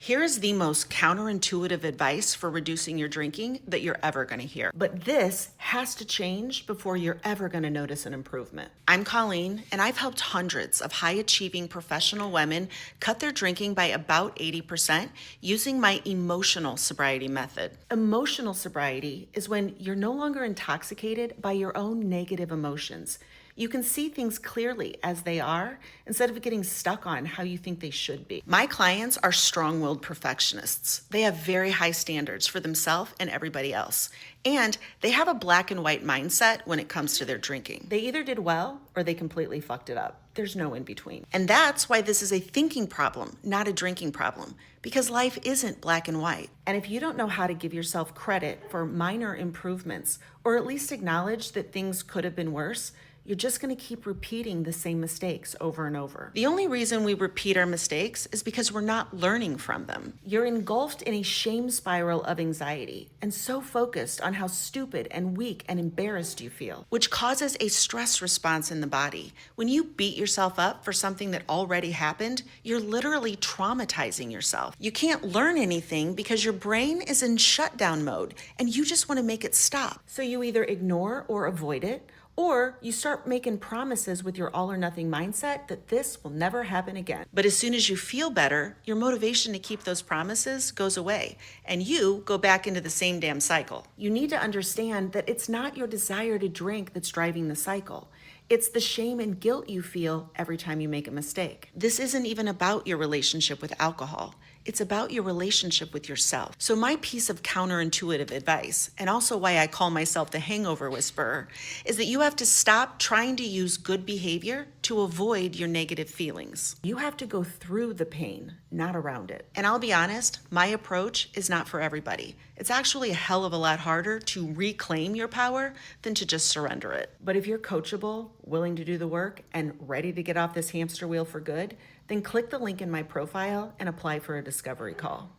Here is the most counterintuitive advice for reducing your drinking that you're ever going to hear. But this has to change before you're ever going to notice an improvement. I'm Colleen, and I've helped hundreds of high-achieving professional women cut their drinking by about 80% using my emotional sobriety method. Emotional sobriety is when you're no longer intoxicated by your own negative emotions. You can see things clearly as they are instead of getting stuck on how you think they should be. My clients are strong-willed perfectionists. They have very high standards for themselves and everybody else. And they have a black and white mindset when it comes to their drinking. They either did well or they completely fucked it up. There's no in between. And that's why this is a thinking problem, not a drinking problem, because life isn't black and white. And if you don't know how to give yourself credit for minor improvements, or at least acknowledge that things could have been worse, you're just going to keep repeating the same mistakes over and over. The only reason we repeat our mistakes is because we're not learning from them. You're engulfed in a shame spiral of anxiety and so focused on how stupid and weak and embarrassed you feel, which causes a stress response in the body. When you beat yourself up for something that already happened, you're literally traumatizing yourself. You can't learn anything because your brain is in shutdown mode and you just want to make it stop. So you either ignore or avoid it, or you start making promises with your all or nothing mindset that this will never happen again. But as soon as you feel better, your motivation to keep those promises goes away, and you go back into the same damn cycle. You need to understand that it's not your desire to drink that's driving the cycle. It's the shame and guilt you feel every time you make a mistake. This isn't even about your relationship with alcohol. It's about your relationship with yourself. So my piece of counterintuitive advice, and also why I call myself the hangover whisperer, is that you have to stop trying to use good behavior to avoid your negative feelings. You have to go through the pain, not around it. And I'll be honest, my approach is not for everybody. It's actually a hell of a lot harder to reclaim your power than to just surrender it. But if you're coachable, willing to do the work, and ready to get off this hamster wheel for good, then click the link in my profile and apply for a discovery call.